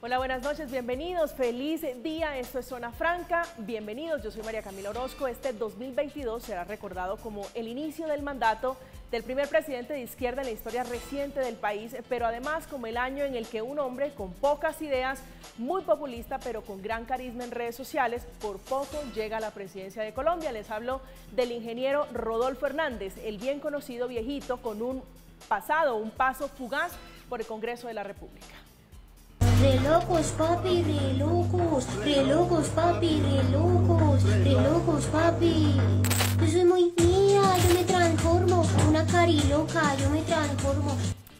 Hola, buenas noches, bienvenidos, feliz día, esto es Zona Franca, bienvenidos, yo soy María Camila Orozco. Este 2022 será recordado como el inicio del mandato del primer presidente de izquierda en la historia reciente del país, pero además como el año en el que un hombre con pocas ideas, muy populista, pero con gran carisma en redes sociales, por poco llega a la presidencia de Colombia. Les hablo del ingeniero Rodolfo Hernández, el bien conocido viejito con un paso fugaz por el Congreso de la República. Re locos, papi, re locos, papi, re locos, papi. Yo soy muy mía, yo me transformo, una cariloca, yo me transformo.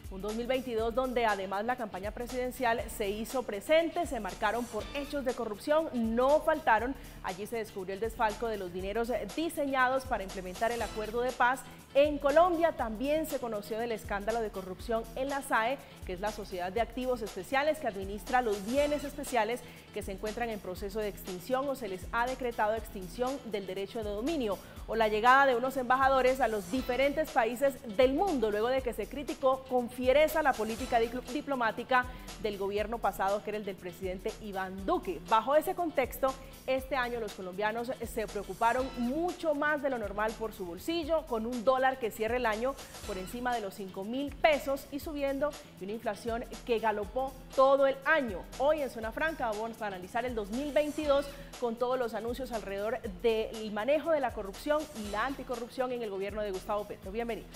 Un 2022 donde además la campaña presidencial se hizo presente, se marcaron por hechos de corrupción, no faltaron. Allí se descubrió el desfalco de los dineros diseñados para implementar el acuerdo de paz en Colombia. También se conoció del escándalo de corrupción en la SAE, que es la Sociedad de Activos Especiales que administra los bienes especiales que se encuentran en proceso de extinción o se les ha decretado extinción del derecho de dominio, o la llegada de unos embajadores a los diferentes países del mundo, luego de que se criticó con fiereza la política diplomática del gobierno pasado, que era el del presidente Iván Duque. Bajo ese contexto, este año los colombianos se preocuparon mucho más de lo normal por su bolsillo, con un dólar que cierra el año por encima de los 5.000 pesos y subiendo, y una inflación que galopó todo el año. Hoy en Zona Franca vamos a analizar el 2022 con todos los anuncios alrededor del manejo de la corrupción y la anticorrupción en el gobierno de Gustavo Petro. Bienvenidos.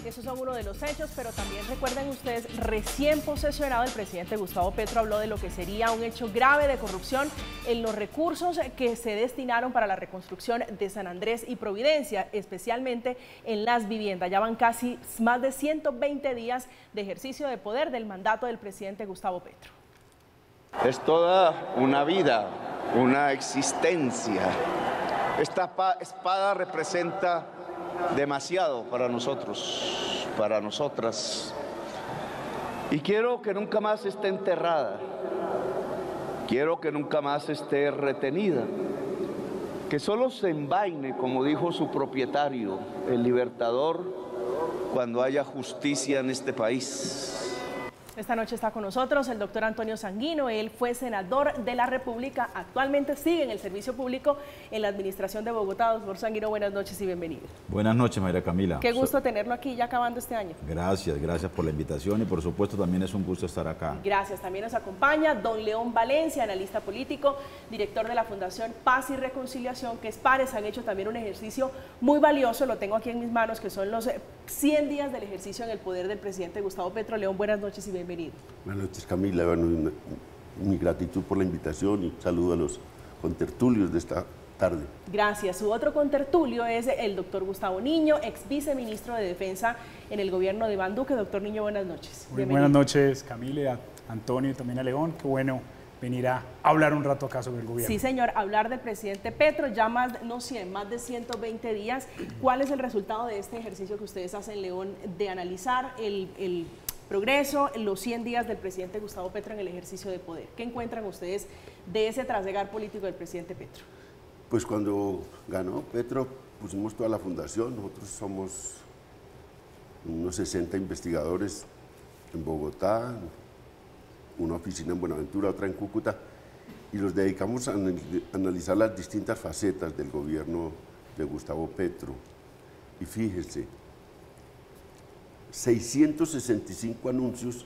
Esos son uno de los hechos, pero también recuerden ustedes, recién posesionado el presidente Gustavo Petro habló de lo que sería un hecho grave de corrupción en los recursos que se destinaron para la reconstrucción de San Andrés y Providencia, especialmente en las viviendas. Ya van casi más de 120 días de ejercicio de poder del mandato del presidente Gustavo Petro. Es toda una vida, una existencia. Esta espada representa demasiado para nosotros, para nosotras. Y quiero que nunca más esté enterrada. Quiero que nunca más esté retenida. Que solo se envaine, como dijo su propietario, el Libertador, cuando haya justicia en este país. Esta noche está con nosotros el doctor Antonio Sanguino. Él fue senador de la República, actualmente sigue en el servicio público en la administración de Bogotá. Doctor Sanguino, buenas noches y bienvenido. Buenas noches, María Camila. Qué gusto tenerlo aquí ya acabando este año. Gracias por la invitación y por supuesto también es un gusto estar acá. Gracias, también nos acompaña don León Valencia, analista político, director de la Fundación Paz y Reconciliación, que es Pares. Han hecho también un ejercicio muy valioso, lo tengo aquí en mis manos, que son los 100 días del ejercicio en el poder del presidente Gustavo Petro. León, buenas noches y bienvenido. Buenas noches, Camila. Bueno, mi gratitud por la invitación y saludo a los contertulios de esta tarde. Gracias. Su otro contertulio es el doctor Gustavo Niño, ex viceministro de Defensa en el gobierno de Iván Duque. Doctor Niño, buenas noches. Muy buenas noches, Camila, a Antonio y también a León. Qué bueno venir a hablar un rato acá sobre el gobierno. Sí, señor, hablar del presidente Petro, ya más de 120 días. ¿Cuál es el resultado de este ejercicio que ustedes hacen, León, de analizar el progreso, los 100 días del presidente Gustavo Petro en el ejercicio de poder? ¿Qué encuentran ustedes de ese trasegar político del presidente Petro? Pues cuando ganó Petro pusimos toda la fundación, nosotros somos unos 60 investigadores en Bogotá, una oficina en Buenaventura, otra en Cúcuta, y los dedicamos a analizar las distintas facetas del gobierno de Gustavo Petro. Y fíjense, 665 anuncios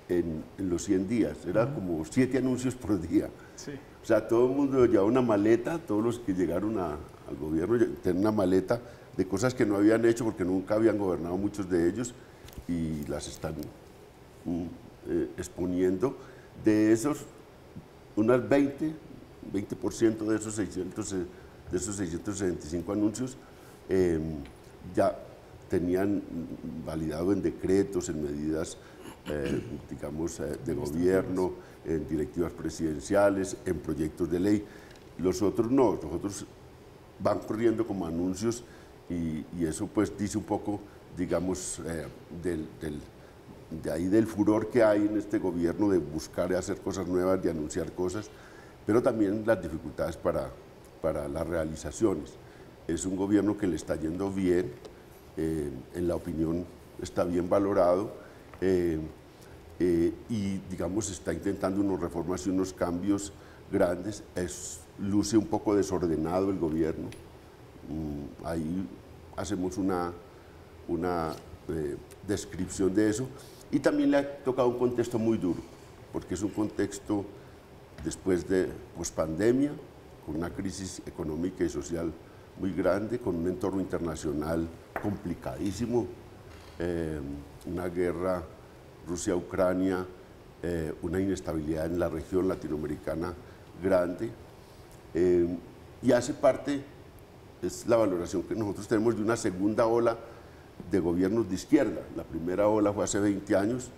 en los 100 días, era como 7 anuncios por día. Sí. O sea, todo el mundo llevaba una maleta, todos los que llegaron al gobierno tenían una maleta de cosas que no habían hecho porque nunca habían gobernado muchos de ellos y las están exponiendo. De esos, unas 20% de esos 665 anuncios ya tenían validado en decretos, en medidas, digamos, de gobierno, en directivas presidenciales, en proyectos de ley. Los otros no, los otros van corriendo como anuncios y eso pues dice un poco, digamos, de ahí del furor que hay en este gobierno de buscar y hacer cosas nuevas, de anunciar cosas, pero también las dificultades para las realizaciones. Es un gobierno que le está yendo bien, en la opinión está bien valorado, y digamos está intentando unas reformas y unos cambios grandes. Luce un poco desordenado el gobierno. Ahí hacemos una descripción de eso, y también le ha tocado un contexto muy duro, porque es un contexto después de pospandemia, con una crisis económica y social muy grande, con un entorno internacional complicadísimo, una guerra Rusia-Ucrania, una inestabilidad en la región latinoamericana grande, y hace parte, es la valoración que nosotros tenemos, de una segunda ola de gobiernos de izquierda. La primera ola fue hace 20 años,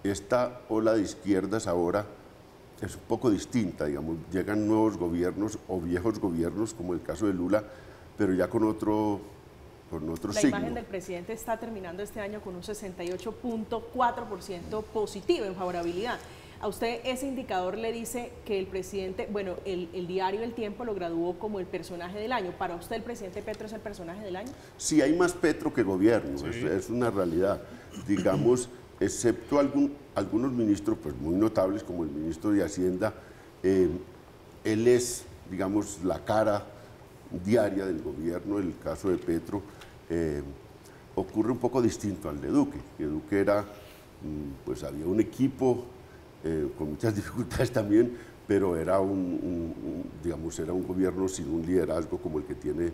esta ola de izquierdas ahora es un poco distinta, digamos, llegan nuevos gobiernos o viejos gobiernos, como el caso de Lula, pero ya con otro signo. La imagen del presidente está terminando este año con un 68.4% positivo en favorabilidad. A usted ese indicador le dice que el presidente, bueno, el diario El Tiempo lo graduó como el personaje del año. ¿Para usted el presidente Petro es el personaje del año? Sí, hay más Petro que gobierno, sí. Es una realidad. Digamos, excepto algunos ministros pues, muy notables, como el ministro de Hacienda, él es, digamos, la cara diaria del gobierno. En el caso de Petro ocurre un poco distinto al de Duque, que Duque era, pues había un equipo con muchas dificultades también, pero era digamos, era un gobierno sin un liderazgo como el que tiene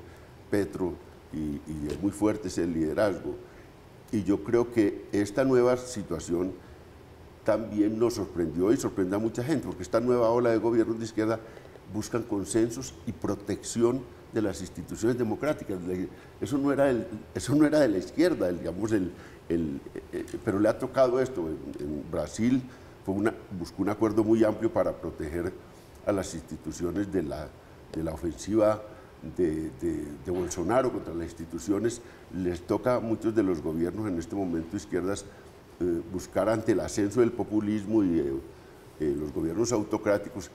Petro, y es muy fuerte ese liderazgo. Y yo creo que esta nueva situación también nos sorprendió y sorprende a mucha gente, porque esta nueva ola de gobiernos de izquierda buscan consensos y protección de las instituciones democráticas. Eso no era de la izquierda, digamos, pero le ha tocado esto. En Brasil buscó un acuerdo muy amplio para proteger a las instituciones de la ofensiva de Bolsonaro contra las instituciones. Les toca a muchos de los gobiernos en este momento izquierdas buscar, ante el ascenso del populismo y los gobiernos autocráticos,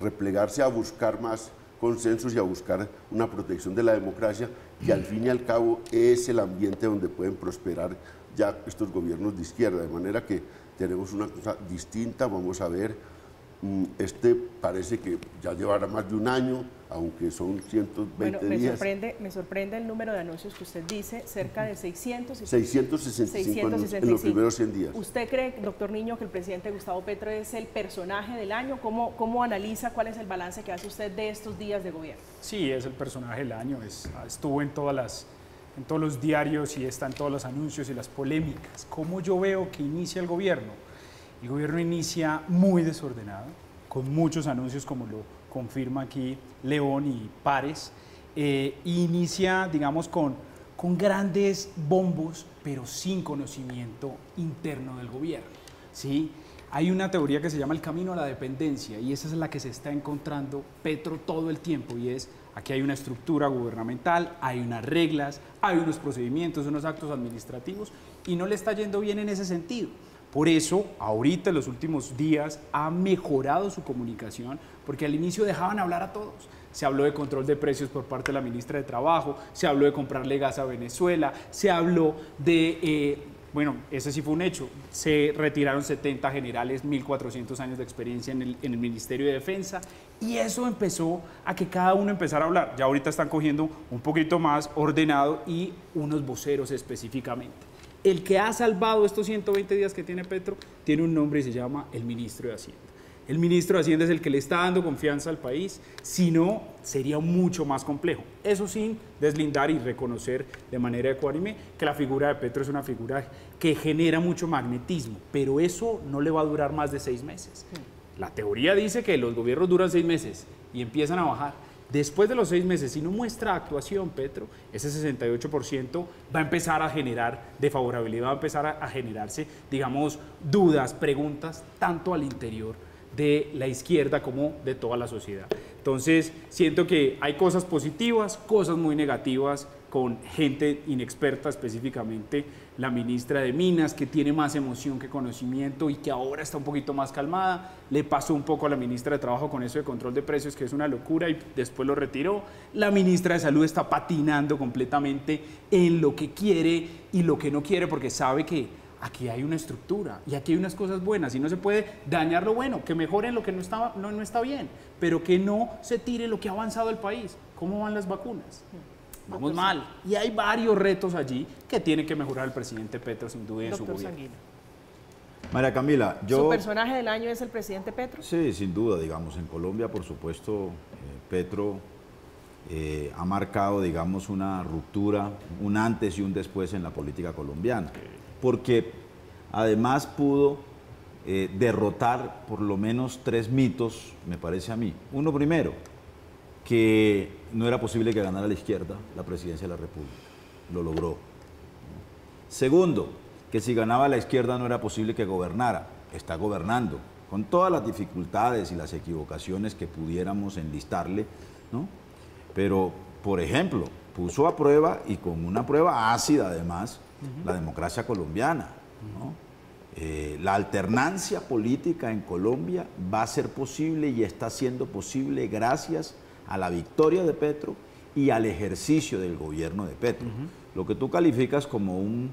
replegarse a buscar más consensos y a buscar una protección de la democracia, que al fin y al cabo es el ambiente donde pueden prosperar ya estos gobiernos de izquierda. De manera que tenemos una cosa distinta. Vamos a ver, parece que ya llevará más de un año, aunque son 120 días. Me sorprende el número de anuncios que usted dice, cerca de 665 en los primeros 100 días. ¿Usted cree, doctor Niño, que el presidente Gustavo Petro es el personaje del año? ¿Cómo analiza, cuál es el balance que hace usted de estos días de gobierno? Sí, es el personaje del año, estuvo en todos los diarios y está en todos los anuncios y las polémicas. ¿Cómo yo veo que inicia el gobierno? El gobierno inicia muy desordenado, con muchos anuncios, como lo confirma aquí León y Pares. Inicia, digamos, con grandes bombos, pero sin conocimiento interno del gobierno, ¿sí? Hay una teoría que se llama el camino a la dependencia, y esa es la que se está encontrando Petro todo el tiempo, y es: aquí hay una estructura gubernamental, hay unas reglas, hay unos procedimientos, unos actos administrativos, y no le está yendo bien en ese sentido. Por eso, ahorita en los últimos días ha mejorado su comunicación, porque al inicio dejaban hablar a todos. Se habló de control de precios por parte de la ministra de Trabajo, se habló de comprarle gas a Venezuela, se habló de, bueno, ese sí fue un hecho, se retiraron 70 generales, 1.400 años de experiencia en el Ministerio de Defensa, y eso empezó a que cada uno empezara a hablar. Ya ahorita están cogiendo un poquito más ordenado, y unos voceros específicamente. El que ha salvado estos 120 días que tiene Petro tiene un nombre y se llama el ministro de Hacienda. El ministro de Hacienda es el que le está dando confianza al país, si no, sería mucho más complejo. Eso sin deslindar y reconocer de manera ecuánime que la figura de Petro es una figura que genera mucho magnetismo, pero eso no le va a durar más de 6 meses. La teoría dice que los gobiernos duran 6 meses y empiezan a bajar. Después de los 6 meses, si no muestra actuación Petro, ese 68% va a empezar a generar de favorabilidad, va a empezar a generarse, digamos, dudas, preguntas, tanto al interior de la izquierda como de toda la sociedad. Entonces, siento que hay cosas positivas, cosas muy negativas con gente inexperta, específicamente la ministra de Minas, que tiene más emoción que conocimiento y que ahora está un poquito más calmada. Le pasó un poco a la ministra de Trabajo con eso de control de precios, que es una locura, y después lo retiró. La ministra de Salud está patinando completamente en lo que quiere y lo que no quiere, porque sabe que aquí hay una estructura y aquí hay unas cosas buenas y no se puede dañar lo bueno, que mejoren lo que no está bien, pero que no se tire lo que ha avanzado el país. ¿Cómo van las vacunas? Vamos mal. Y hay varios retos allí que tiene que mejorar el presidente Petro, sin duda, en su gobierno. Sanguino. María Camila, ¿Su personaje del año es el presidente Petro? Sí, sin duda, digamos, en Colombia, por supuesto, Petro ha marcado, digamos, una ruptura, un antes y un después en la política colombiana, porque además pudo derrotar por lo menos 3 mitos, me parece a mí. Uno primero, que no era posible que ganara la izquierda la presidencia de la República. Lo logró. Segundo, que si ganaba la izquierda no era posible que gobernara. Está gobernando, con todas las dificultades y las equivocaciones que pudiéramos enlistarle, ¿no? Pero, por ejemplo, puso a prueba, y con una prueba ácida además, la democracia colombiana, ¿no? La alternancia política en Colombia va a ser posible y está siendo posible gracias a la victoria de Petro y al ejercicio del gobierno de Petro. Lo que tú calificas como un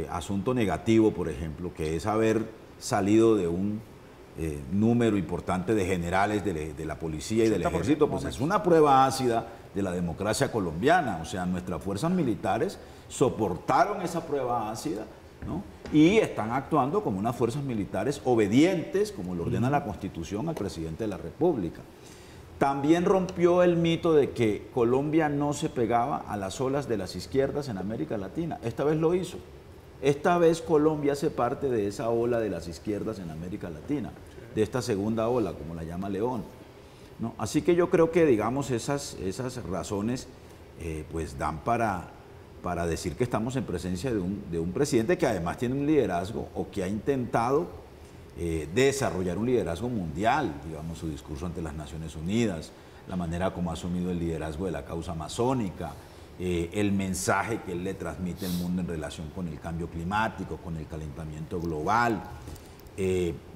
asunto negativo, por ejemplo, que es haber salido de un número importante de generales de la policía y del ejército, pues es una prueba ácida de la democracia colombiana. O sea, nuestras fuerzas militares soportaron esa prueba ácida, ¿no? Y están actuando como unas fuerzas militares obedientes, como lo ordena la Constitución, al presidente de la República. También rompió el mito de que Colombia no se pegaba a las olas de las izquierdas en América Latina. Esta vez lo hizo. Esta vez Colombia hace parte de esa ola de las izquierdas en América Latina, de esta segunda ola, como la llama León, ¿no? Así que yo creo que, digamos, esas razones pues dan para decir que estamos en presencia de un presidente que además tiene un liderazgo, o que ha intentado desarrollar un liderazgo mundial, digamos, su discurso ante las Naciones Unidas, la manera como ha asumido el liderazgo de la causa amazónica, el mensaje que él le transmite al mundo en relación con el cambio climático, con el calentamiento global.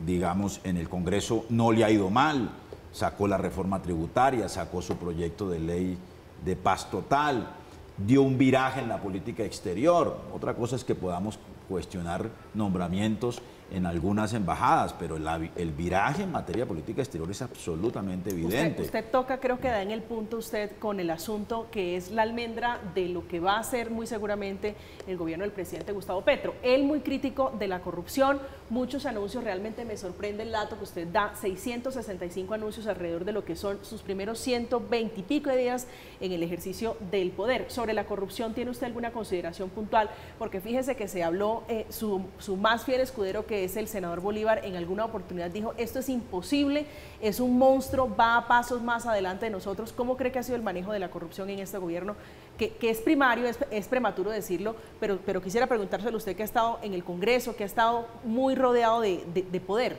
Digamos, en el Congreso no le ha ido mal, sacó la reforma tributaria, sacó su proyecto de ley de paz total, dio un viraje en la política exterior. Otra cosa es que podamos cuestionar nombramientos en algunas embajadas, pero el viraje en materia de política exterior es absolutamente evidente. Usted toca, creo que da en el punto usted con el asunto que es la almendra de lo que va a ser muy seguramente el gobierno del presidente Gustavo Petro. Él muy crítico de la corrupción, muchos anuncios, realmente me sorprende el dato que usted da, 665 anuncios alrededor de lo que son sus primeros 120 y pico de días en el ejercicio del poder. Sobre la corrupción, ¿tiene usted alguna consideración puntual? Porque fíjese que se habló, su más fiel escudero, que es el senador Bolívar, en alguna oportunidad dijo, esto es imposible, es un monstruo, va a pasos más adelante de nosotros. ¿Cómo cree que ha sido el manejo de la corrupción en este gobierno? Que es primario, es prematuro decirlo, pero quisiera preguntárselo a usted, que ha estado en el Congreso, que ha estado muy rodeado de poder.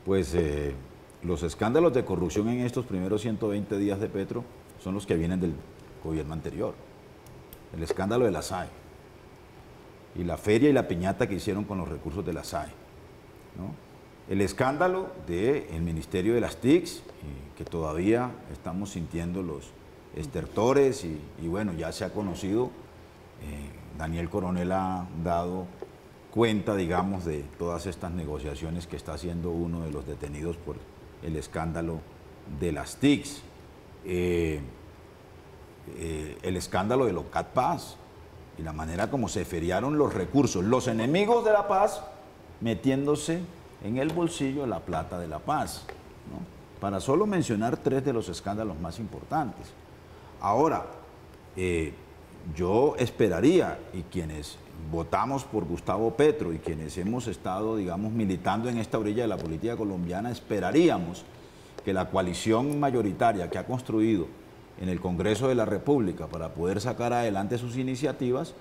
Pues los escándalos de corrupción en estos primeros 120 días de Petro son los que vienen del gobierno anterior. El escándalo de la SAE y la feria y la piñata que hicieron con los recursos de la SAE, ¿no? El escándalo del Ministerio de las TICs, que todavía estamos sintiendo los estertores y bueno, ya se ha conocido, Daniel Coronel ha dado cuenta, digamos, de todas estas negociaciones que está haciendo uno de los detenidos por el escándalo de las TICs. El escándalo de los CAT-PAS y la manera como se feriaron los recursos, los enemigos de la paz metiéndose en el bolsillo la plata de la paz, ¿no? Para solo mencionar 3 de los escándalos más importantes. Ahora, yo esperaría, y quienes votamos por Gustavo Petro y quienes hemos estado, digamos, militando en esta orilla de la política colombiana, esperaríamos que la coalición mayoritaria que ha construido en el Congreso de la República para poder sacar adelante sus iniciativas,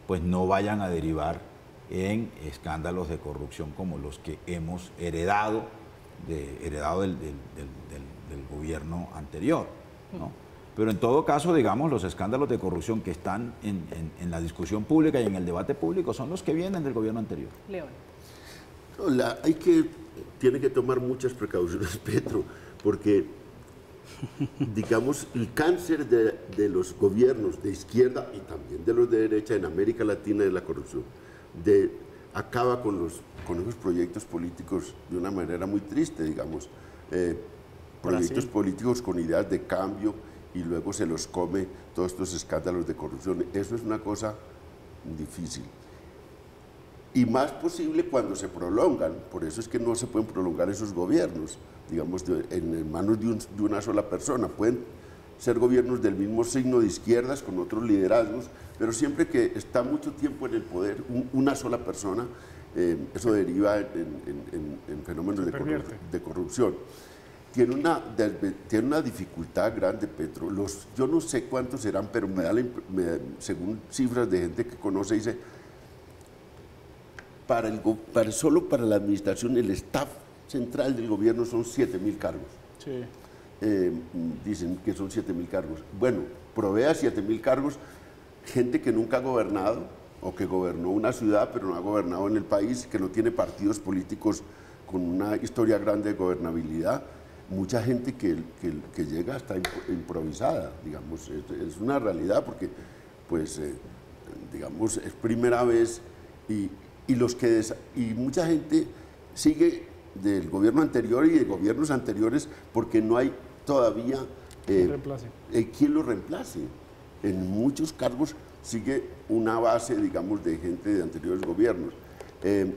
pues no vayan a derivar en escándalos de corrupción como los que hemos heredado del gobierno anterior, ¿no? Pero en todo caso, digamos, los escándalos de corrupción que están en la discusión pública y en el debate público son los que vienen del gobierno anterior. León. No, tiene que tomar muchas precauciones, Petro, porque, digamos, el cáncer de los gobiernos de izquierda y también de los de derecha en América Latina es la corrupción. Acaba con esos proyectos políticos de una manera muy triste, digamos. Proyectos políticos con ideas de cambio y luego se los come todos estos escándalos de corrupción. Eso es una cosa difícil. Y más posible cuando se prolongan. Por eso es que no se pueden prolongar esos gobiernos, digamos, en manos de una sola persona. Pueden ser gobiernos del mismo signo de izquierdas, con otros liderazgos, pero siempre que está mucho tiempo en el poder una sola persona, eso deriva en fenómenos de corrupción. Tiene una dificultad grande, Petro. Yo no sé cuántos serán, pero según cifras de gente que conoce, dice, solo para la administración, el staff central del gobierno son 7.000 cargos. Sí. Dicen que son 7.000 cargos. Bueno, provea 7.000 cargos, gente que nunca ha gobernado o que gobernó una ciudad pero no ha gobernado en el país, que no tiene partidos políticos con una historia grande de gobernabilidad. Mucha gente que llega hasta improvisada, digamos, es una realidad porque, pues, digamos, es primera vez y mucha gente sigue del gobierno anterior y de gobiernos anteriores porque no hay todavía quien lo reemplace. En muchos cargos sigue una base, digamos, de gente de anteriores gobiernos.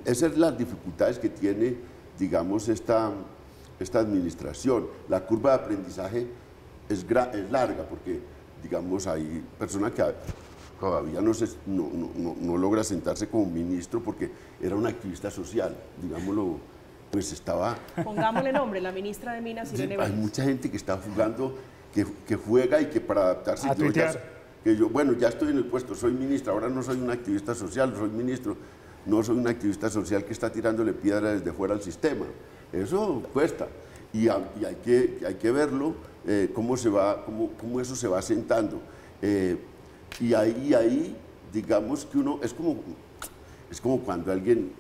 Esas son las dificultades que tiene, digamos, esta administración. La curva de aprendizaje es larga porque, digamos, hay personas que todavía no logra sentarse como ministro porque era una activista social, digámoslo, pues estaba... Pongámosle nombre, la ministra de Minas, Irene Vélez. Hay mucha gente que está jugando, que juega y que para adaptarse... Bueno, ya estoy en el puesto, soy ministra, ahora no soy un activista social, soy ministro, no soy un activista social que está tirándole piedras desde fuera al sistema. Eso cuesta y hay que verlo, cómo eso se va asentando. Y ahí, digamos que uno, es como cuando alguien,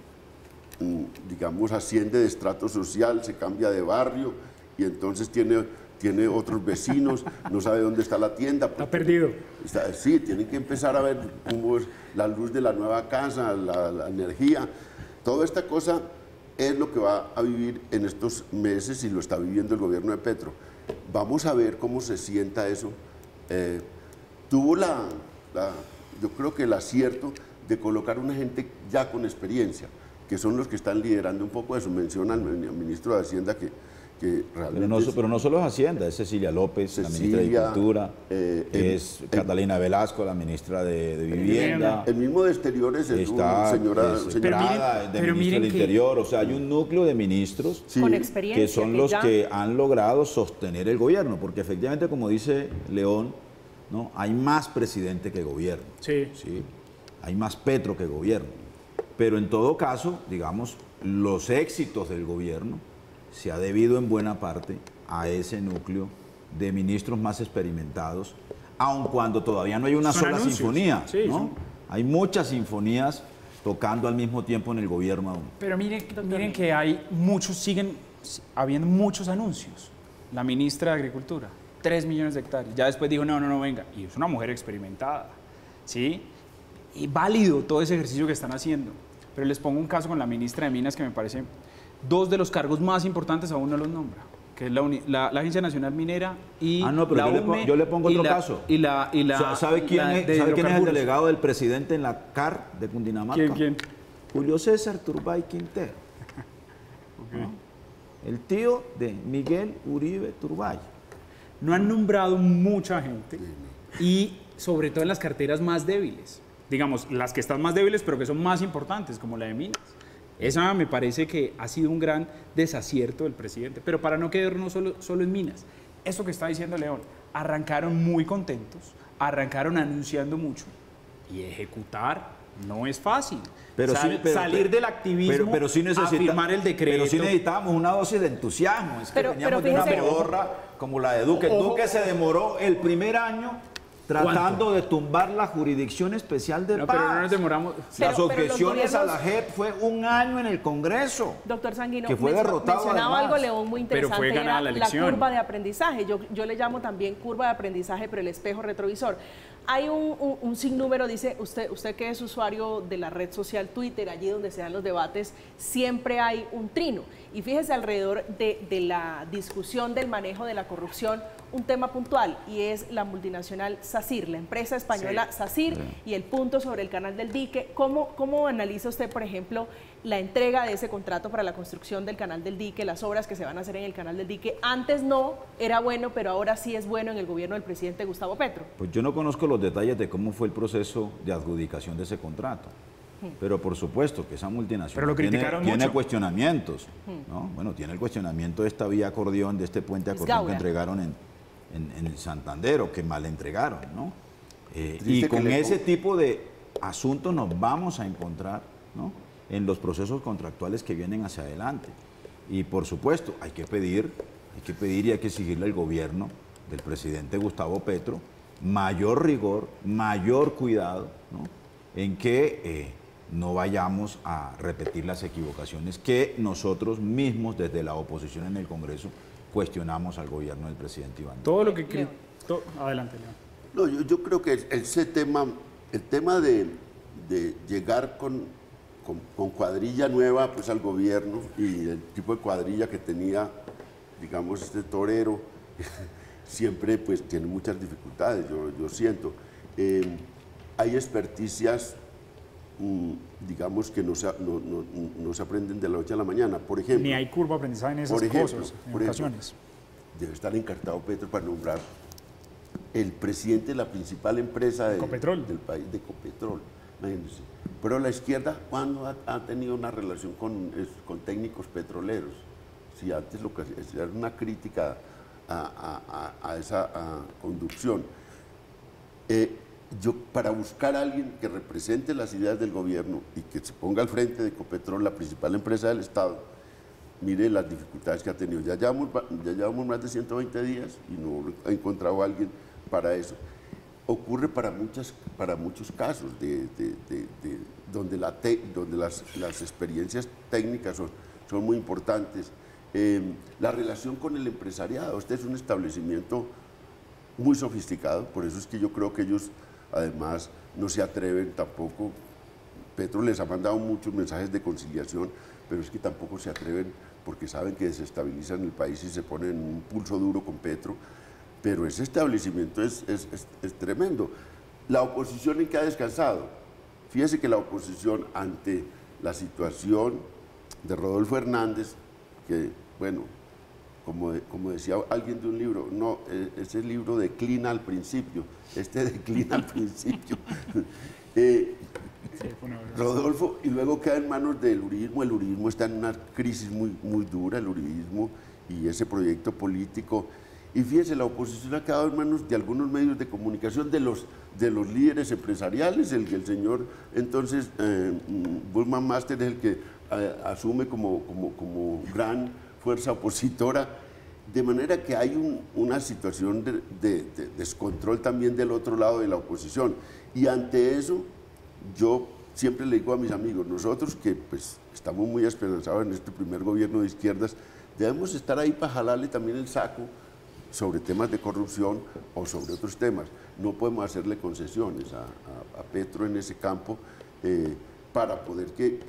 digamos, asciende de estrato social, se cambia de barrio y entonces tiene otros vecinos, no sabe dónde está la tienda. Está perdido. Sí, tienen que empezar a ver cómo es la luz de la nueva casa, la energía. Toda esta cosa es lo que va a vivir en estos meses y lo está viviendo el gobierno de Petro. Vamos a ver cómo se sienta eso. Tuvo yo creo que el acierto de colocar una gente ya con experiencia, que son los que están liderando un poco eso. Menciona al ministro de Hacienda que realmente... Pero no solo es Hacienda, es Cecilia López, la ministra de Agricultura, es Catalina Velasco, la ministra de Vivienda. El mismo de Exteriores es una señora... Pero miren de Interior, o sea, hay un núcleo de ministros con experiencia que son los que han logrado sostener el gobierno, porque efectivamente, como dice León, ¿no? Hay más presidente que gobierno. Sí. Hay más Petro que gobierno. Pero en todo caso, digamos, los éxitos del gobierno se ha debido en buena parte a ese núcleo de ministros más experimentados, aun cuando todavía no hay una sola sinfonía, ¿no? Hay muchas sinfonías tocando al mismo tiempo en el gobierno aún. Pero miren que siguen habiendo muchos anuncios. La ministra de Agricultura, 3 millones de hectáreas. Ya después dijo, no, venga. Y es una mujer experimentada, ¿sí? Y válido todo ese ejercicio que están haciendo. Pero les pongo un caso con la ministra de Minas que me parece... 2 de los cargos más importantes aún no los nombra, que es la Agencia Nacional Minera y la UME. Yo le pongo otro caso. ¿Sabe quién es el delegado del presidente en la CAR de Cundinamarca? ¿Quién? Julio César Turbay Quintero. ¿No? El tío de Miguel Uribe Turbay. No han nombrado mucha gente y sobre todo en las carteras más débiles. Digamos, las que están más débiles pero que son más importantes, como la de Minas. Esa me parece que ha sido un gran desacierto del presidente. Pero para no quedarnos solo en Minas, eso que está diciendo León, arrancaron muy contentos, arrancaron anunciando mucho y ejecutar no es fácil. Pero Salir del activismo pero sí a firmar el decreto. Pero sí necesitábamos una dosis de entusiasmo. Es que Pero veníamos de una fíjese, modorra como la de Duque. Duque se demoró el primer año tratando de tumbar la Jurisdicción Especial de Paz. Pero no nos demoramos. Las Pero objeciones a la gobiernos- JEP fue un año en el Congreso. Doctor Sanguino, que fue derrotado mencionaba además. algo, León, muy Pero interesante, fue ganada era la la elección. curva de aprendizaje. Yo le llamo también curva de aprendizaje, pero el espejo retrovisor. Hay un sinnúmero, dice usted que es usuario de la red social Twitter, allí donde se dan los debates, siempre hay un trino. Y fíjese alrededor de la discusión del manejo de la corrupción, un tema puntual, y es la multinacional SACIR, la empresa española SACIR, y el punto sobre el canal del dique. ¿Cómo analiza usted, por ejemplo, la entrega de ese contrato para la construcción del canal del dique, las obras que se van a hacer en el canal del dique? Antes no era bueno, pero ahora sí es bueno en el gobierno del presidente Gustavo Petro. Pues yo no conozco los detalles de cómo fue el proceso de adjudicación de ese contrato. Pero por supuesto que esa multinacional Pero lo criticaron tiene mucho. cuestionamientos, ¿no? Bueno, tiene el cuestionamiento de esta vía acordeón, de este puente acordeón Esgaura. que entregaron en el Santander, o que mal entregaron, ¿no? Y Triste con que le ese ponga- tipo de asuntos nos vamos a encontrar, ¿no?, en los procesos contractuales que vienen hacia adelante. Y por supuesto, hay que pedir y hay que exigirle al gobierno del presidente Gustavo Petro mayor rigor, mayor cuidado, ¿no?, en que no vayamos a repetir las equivocaciones que nosotros mismos desde la oposición en el Congreso cuestionamos al gobierno del presidente Iván Duque. Todo lo que... León. Adelante, León. No, yo creo que ese tema, el tema de llegar con cuadrilla nueva pues al gobierno, y el tipo de cuadrilla que tenía, digamos, este torero, siempre pues tiene muchas dificultades, yo siento. Hay experticias, digamos, que no se aprenden de la noche a la mañana. Por ejemplo, Ni hay curva de aprendizaje en esas por ejemplo, cosas, en por ejemplo, ocasiones. debe estar encartado Petro para nombrar el presidente de la principal empresa Ecopetrol. del país, de Ecopetrol. Imagínense. Pero la izquierda, ¿cuándo ha tenido una relación con técnicos petroleros? Si antes lo que era una crítica a esa conducción. Yo, para buscar a alguien que represente las ideas del gobierno y que se ponga al frente de Ecopetrol, la principal empresa del Estado, mire las dificultades que ha tenido. Ya llevamos más de 120 días y no ha encontrado a alguien para eso. Ocurre para muchos casos donde las experiencias técnicas son muy importantes. La relación con el empresariado. Este es un establecimiento muy sofisticado, por eso es que yo creo que ellos además no se atreven tampoco. Petro les ha mandado muchos mensajes de conciliación, pero es que tampoco se atreven porque saben que desestabilizan el país y se ponen en un pulso duro con Petro. Pero ese establecimiento es tremendo. La oposición, ¿en qué ha descansado? Fíjese que la oposición, ante la situación de Rodolfo Hernández, que, bueno, como decía alguien de un libro, no, ese libro declina al principio, este declina al principio. Rodolfo, y luego queda en manos del uribismo. El uribismo está en una crisis muy dura, el uribismo y ese proyecto político. Y fíjese, la oposición ha quedado en manos de algunos medios de comunicación, de los líderes empresariales. El señor, entonces, Bullman Master es el que asume como gran fuerza opositora, de manera que hay una situación de descontrol también del otro lado de la oposición. Y ante eso, yo siempre le digo a mis amigos, nosotros que pues estamos muy esperanzados en este primer gobierno de izquierdas, debemos estar ahí para jalarle también el saco sobre temas de corrupción o sobre otros temas. No podemos hacerle concesiones a Petro en ese campo para poder que,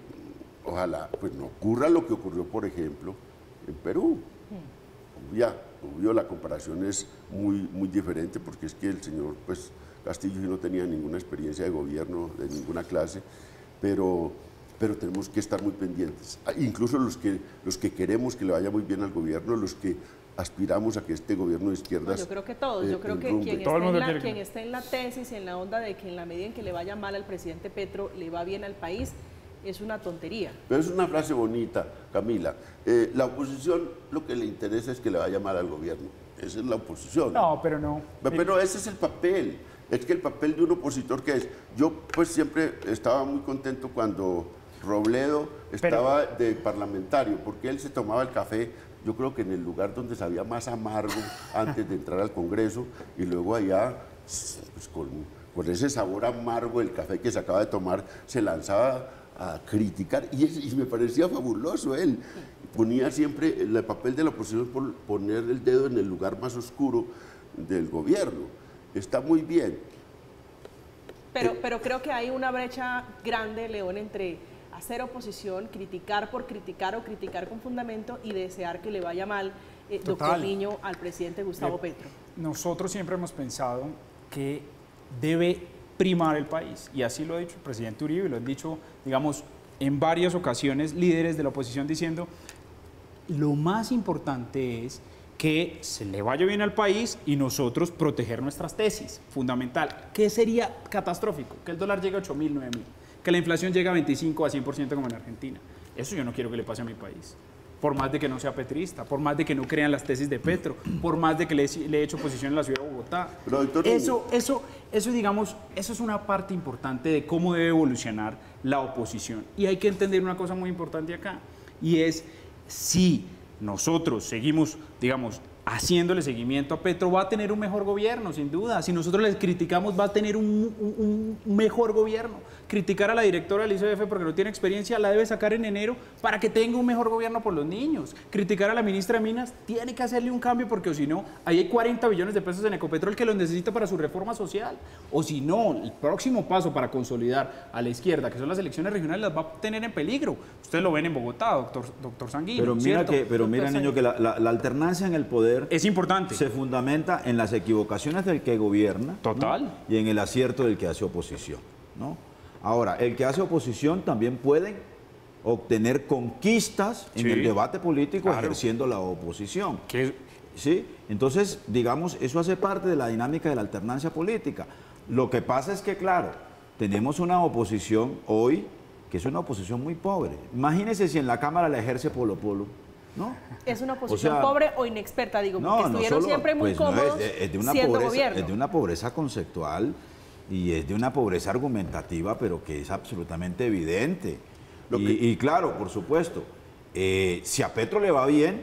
ojalá, pues no ocurra lo que ocurrió, por ejemplo, en Perú. Obvio, la comparación es muy diferente, porque es que el señor pues, Castillo no tenía ninguna experiencia de gobierno de ninguna clase, pero tenemos que estar muy pendientes. Incluso los que queremos que le vaya muy bien al gobierno, los que aspiramos a que este gobierno de izquierdas... No, yo creo que todos, yo creo que quien esté en la tesis y en la onda de que en la medida en que le vaya mal al presidente Petro, le va bien al país, es una tontería. Pero es una frase bonita, Camila. La oposición lo que le interesa es que le vaya mal al gobierno. Esa es la oposición. No, pero no. Pero ese es el papel. Es que el papel de un opositor que es, yo pues siempre estaba muy contento cuando Robledo estaba de parlamentario, porque él se tomaba el café, yo creo que en el lugar donde sabía más amargo antes de entrar al Congreso, y luego allá, pues, con ese sabor amargo del café que se acaba de tomar, se lanzaba a criticar, y me parecía fabuloso él. Ponía siempre el papel de la oposición por poner el dedo en el lugar más oscuro del gobierno. Está muy bien. Pero creo que hay una brecha grande, León, entre hacer oposición, criticar por criticar o criticar con fundamento y desear que le vaya mal, doctor Niño, al presidente Gustavo Petro. Nosotros siempre hemos pensado que debe primar el país, y así lo ha dicho el presidente Uribe, lo han dicho, digamos, en varias ocasiones líderes de la oposición diciendo, lo más importante es que se le vaya bien al país y nosotros proteger nuestras tesis, fundamental. ¿Qué sería catastrófico? Que el dólar llegue a 8.000, 9.000, que la inflación llegue a 25 a 100% como en Argentina. Eso yo no quiero que le pase a mi país. Por más de que no sea petrista, por más de que no crean las tesis de Petro, por más de que le he hecho oposición en la ciudad de Bogotá. Pero, doctor, digamos, eso es una parte importante de cómo debe evolucionar la oposición. Y hay que entender una cosa muy importante acá, y es si nosotros seguimos, digamos, haciéndole seguimiento a Petro, va a tener un mejor gobierno, sin duda. Si nosotros les criticamos, va a tener un mejor gobierno. Criticar a la directora del ICBF porque no tiene experiencia, la debe sacar en enero para que tenga un mejor gobierno por los niños. Criticar a la ministra de Minas, tiene que hacerle un cambio porque o si no, ahí hay 40 billones de pesos en Ecopetrol que los necesita para su reforma social. O si no, el próximo paso para consolidar a la izquierda, que son las elecciones regionales, las va a tener en peligro. Ustedes lo ven en Bogotá, doctor Sanguino. Pero mira, Niño, que la alternancia en el poder es importante. Se fundamenta en las equivocaciones del que gobierna. Total. ¿No? Y en el acierto del que hace oposición, ¿no? Ahora, el que hace oposición también puede obtener conquistas en el debate político ejerciendo la oposición. ¿Sí? Entonces, digamos, eso hace parte de la dinámica de la alternancia política. Lo que pasa es que, claro, tenemos una oposición hoy que es una oposición muy pobre. Imagínense si en la Cámara la ejerce Polo Polo, ¿no? ¿Es una oposición pobre o inexperta? Digo, porque estuvieron siempre muy cómodos siendo gobierno. Es de una pobreza conceptual y es de una pobreza argumentativa, pero que es absolutamente evidente. Y claro, por supuesto, si a Petro le va bien,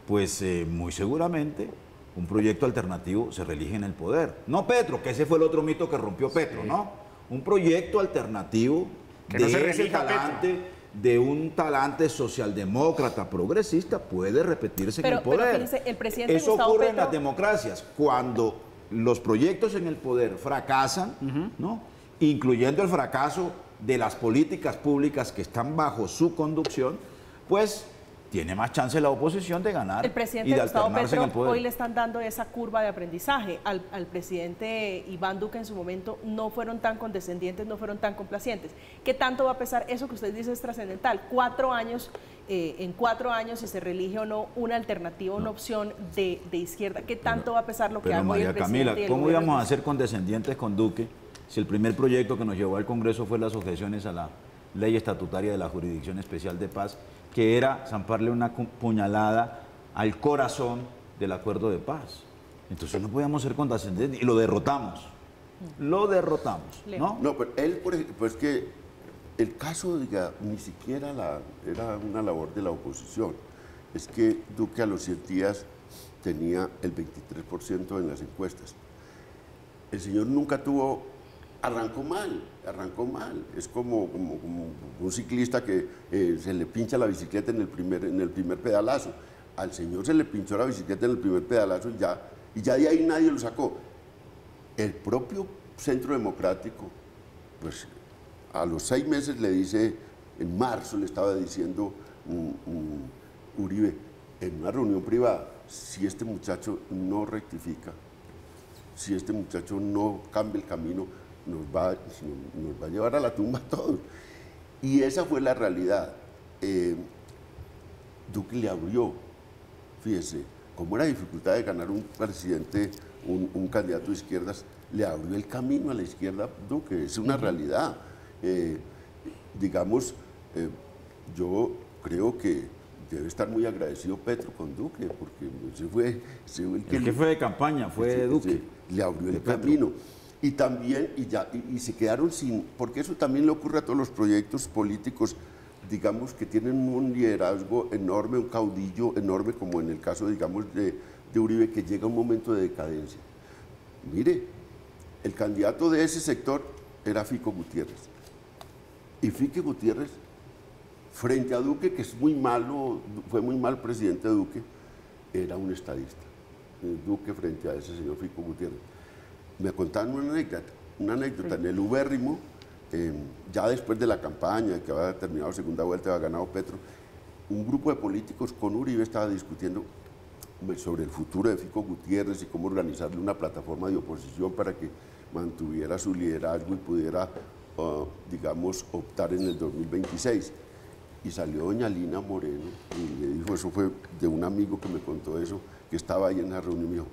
pues muy seguramente un proyecto alternativo se reelige en el poder. No Petro, que ese fue el otro mito que rompió Petro, ¿no? Un proyecto alternativo que no se ese talante, de un talante socialdemócrata progresista puede repetirse en el poder. Pero fíjense, el presidente Eso Gustavo ocurre Petro... en las democracias, cuando los proyectos en el poder fracasan, ¿no? Incluyendo el fracaso de las políticas públicas que están bajo su conducción, pues tiene más chance la oposición de ganar el presidente y de Gustavo alternarse en el Petro poder. hoy le están dando esa curva de aprendizaje. Al presidente Iván Duque en su momento no fueron tan condescendientes, no fueron tan complacientes. ¿Qué tanto va a pesar? Eso que usted dice es trascendental. 4 años, en 4 años, si se reelige o no una alternativa, una opción de izquierda, ¿qué tanto va a pesar lo que haga hoy el presidente? Camila, ¿cómo íbamos a ser condescendientes con Duque si el primer proyecto que nos llevó al Congreso fue las objeciones a la ley estatutaria de la Jurisdicción Especial de Paz, que era zamparle una puñalada al corazón del acuerdo de paz? Entonces no podíamos ser condescendientes y lo derrotamos. Lo derrotamos, ¿no? No, pero él, pues que el caso, diga, ni siquiera era una labor de la oposición. Es que Duque a los 100 días tenía el 23% en las encuestas. El señor nunca arrancó mal. Es como un ciclista que se le pincha la bicicleta en el primer pedalazo. Al señor se le pinchó la bicicleta en el primer pedalazo y ya de ahí nadie lo sacó. El propio Centro Democrático, pues a los 6 meses le dice, en marzo le estaba diciendo Uribe, en una reunión privada, si este muchacho no rectifica, si este muchacho no cambia el camino, nos va a llevar a la tumba a todos. Y esa fue la realidad. Duque le abrió, fíjese, como era dificultad de ganar un presidente, un candidato de izquierdas, le abrió el camino a la izquierda Duque, es una realidad. Digamos, yo creo que debe estar muy agradecido Petro con Duque, porque ese fue el que fue de campaña, fue Duque. Le abrió el camino. Y también, y se quedaron sin, porque eso también le ocurre a todos los proyectos políticos, digamos, que tienen un liderazgo enorme, un caudillo enorme, como en el caso, digamos, de Uribe, que llega a un momento de decadencia. Mire, el candidato de ese sector era Fico Gutiérrez. Y Fico Gutiérrez, frente a Duque, que es muy malo, fue muy mal presidente Duque, era un estadista. Duque frente a ese señor Fico Gutiérrez. Me contaron una anécdota en el ubérrimo, ya después de la campaña, que había terminado segunda vuelta, había ganado Petro, un grupo de políticos con Uribe estaba discutiendo sobre el futuro de Fico Gutiérrez y cómo organizarle una plataforma de oposición para que mantuviera su liderazgo y pudiera, digamos, optar en el 2026. Y salió doña Lina Moreno y le dijo, eso fue de un amigo que me contó eso, que estaba ahí en la reunión,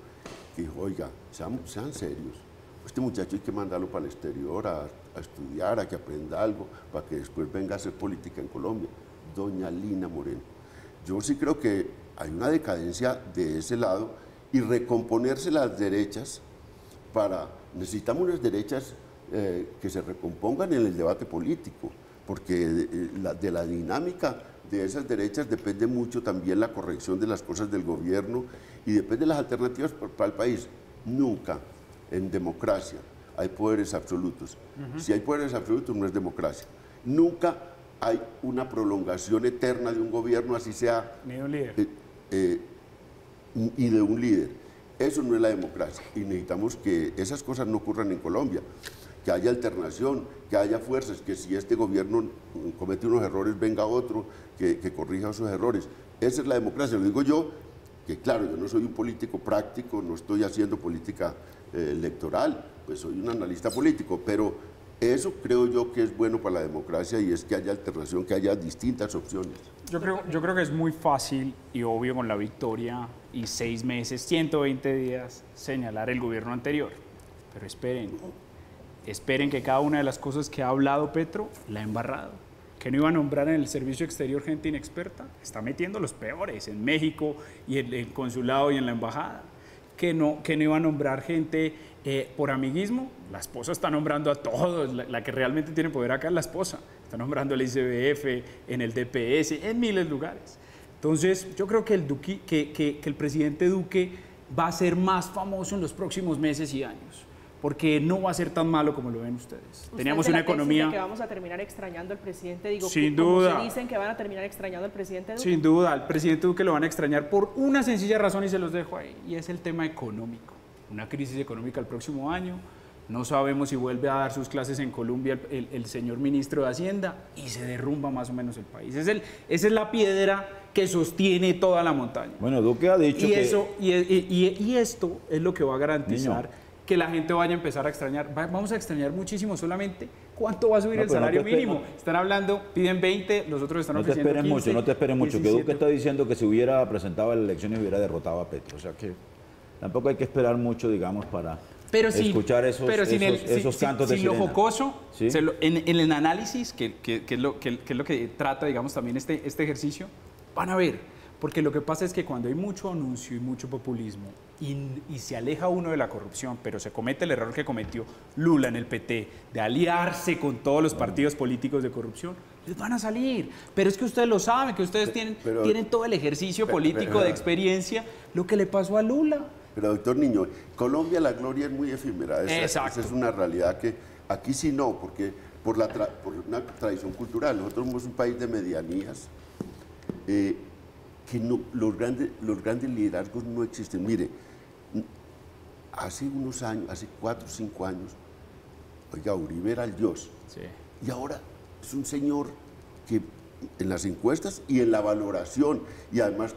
y me dijo, oiga, sean serios, este muchacho hay que mandarlo para el exterior a estudiar, a que aprenda algo, para que después venga a hacer política en Colombia. Doña Lina Moreno. Yo sí creo que hay una decadencia de ese lado y recomponerse las derechas necesitamos unas derechas que se recompongan en el debate político, porque de la dinámica de esas derechas depende mucho también la corrección de las cosas del gobierno y depende de las alternativas para el país. Nunca en democracia hay poderes absolutos. Si hay poderes absolutos no es democracia. Nunca hay una prolongación eterna de un gobierno, así sea... Ni de un líder. Y de un líder. Eso no es la democracia y necesitamos que esas cosas no ocurran en Colombia, que haya alternación, que haya fuerzas, que si este gobierno comete unos errores venga otro que corrija esos errores. Esa es la democracia, lo digo yo, que claro, yo no soy un político práctico, no estoy haciendo política electoral, pues soy un analista político, pero eso creo yo que es bueno para la democracia y es que haya alternación, que haya distintas opciones. Yo creo que es muy fácil y obvio con la victoria y 6 meses, 120 días, señalar el gobierno anterior. Pero esperen que cada una de las cosas que ha hablado Petro la ha embarrado. Que no iba a nombrar en el servicio exterior gente inexperta, está metiendo los peores en México y en el consulado y en la embajada. Que no iba a nombrar gente por amiguismo, la esposa está nombrando a todos, la que realmente tiene poder acá es la esposa, está nombrando al ICBF, en el DPS, en miles de lugares. Entonces, yo creo que el presidente Duque va a ser más famoso en los próximos meses y años, porque no va a ser tan malo como lo ven ustedes. Teníamos una economía... De que vamos a terminar extrañando al presidente, digo, sin como duda. se dicen que van a terminar extrañando al presidente Duque. Sin duda, al presidente Duque lo van a extrañar por una sencilla razón y se los dejo ahí, y es el tema económico. Una crisis económica el próximo año, no sabemos si vuelve a dar sus clases en Colombia el señor ministro de Hacienda y se derrumba más o menos el país. Esa es la piedra que sostiene toda la montaña. Bueno, Duque ha dicho y esto es lo que va a garantizar que la gente vaya a empezar a extrañar. Vamos a extrañar muchísimo solamente cuánto va a subir el salario mínimo. Están hablando, piden 20, los otros están ofreciendo 15. No te esperen mucho, 17. que Duque está diciendo que si hubiera presentado las elecciones hubiera derrotado a Petro. O sea que tampoco hay que esperar mucho, digamos, para escuchar esos cantos de sirena. Sin lo jocoso, ¿sí? En el análisis, que es lo que trata, digamos, también este ejercicio, van a ver. Porque lo que pasa es que cuando hay mucho anuncio y mucho populismo y se aleja uno de la corrupción, pero se comete el error que cometió Lula en el PT, de aliarse con todos los partidos políticos de corrupción, les van a salir. Pero es que ustedes lo saben, que ustedes tienen todo el ejercicio político de experiencia, lo que le pasó a Lula. Pero doctor Niño, Colombia la gloria es muy efímera, esa es una realidad que aquí sí no, porque por una tradición cultural, nosotros somos un país de medianías, que no, los grandes liderazgos no existen. Mire, hace unos años, hace 4 o 5 años, oiga, Uribe era el Dios. Sí. Y ahora es un señor que en las encuestas y en la valoración, y además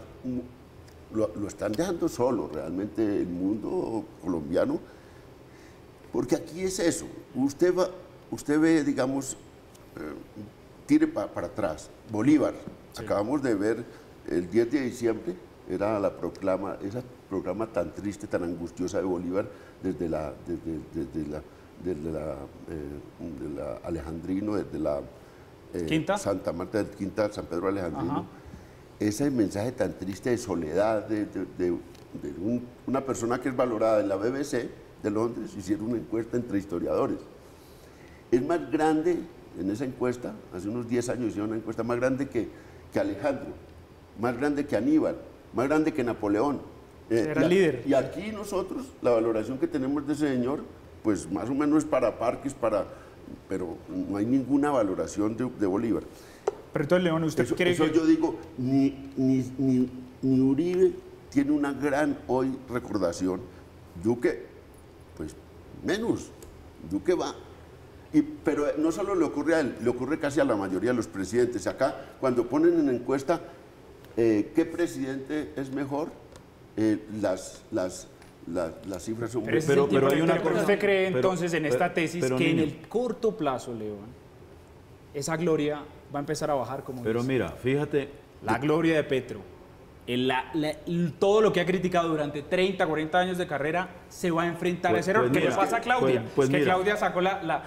lo están dejando solo realmente el mundo colombiano, porque aquí es eso. Usted ve, digamos, tire para atrás, Bolívar, sí. Acabamos de ver el 10 de diciembre, era esa proclama tan triste, tan angustiosa de Bolívar desde la Alejandrino, desde la ¿Quinta? Santa Marta del Quinta, San Pedro Alejandrino. Ajá. Ese mensaje tan triste de soledad, de una persona que es valorada en la BBC, de Londres hicieron una encuesta entre historiadores. Es más grande, en esa encuesta, hace unos 10 años hicieron una encuesta más grande que Alejandro, más grande que Aníbal, más grande que Napoleón. Era líder. Y aquí nosotros, la valoración que tenemos de ese señor, pues más o menos es para Parques, pero no hay ninguna valoración de Bolívar. Pero entonces, León, ¿usted cree que...? Yo digo, ni Uribe tiene una gran hoy recordación. Duque, pues menos. Duque va. Pero no solo le ocurre a él, le ocurre casi a la mayoría de los presidentes. Acá, cuando ponen en encuesta qué presidente es mejor, las cifras son muy... Pero hay una cosa... ¿Usted cree pero, entonces en esta tesis que niño, en el corto plazo, León, esa gloria va a empezar a bajar como Pero dice? mira, fíjate... La gloria de Petro, todo lo que ha criticado durante 30, 40 años de carrera, se va a enfrentar a ese error. ¿Qué le pasa a Claudia? Claudia sacó la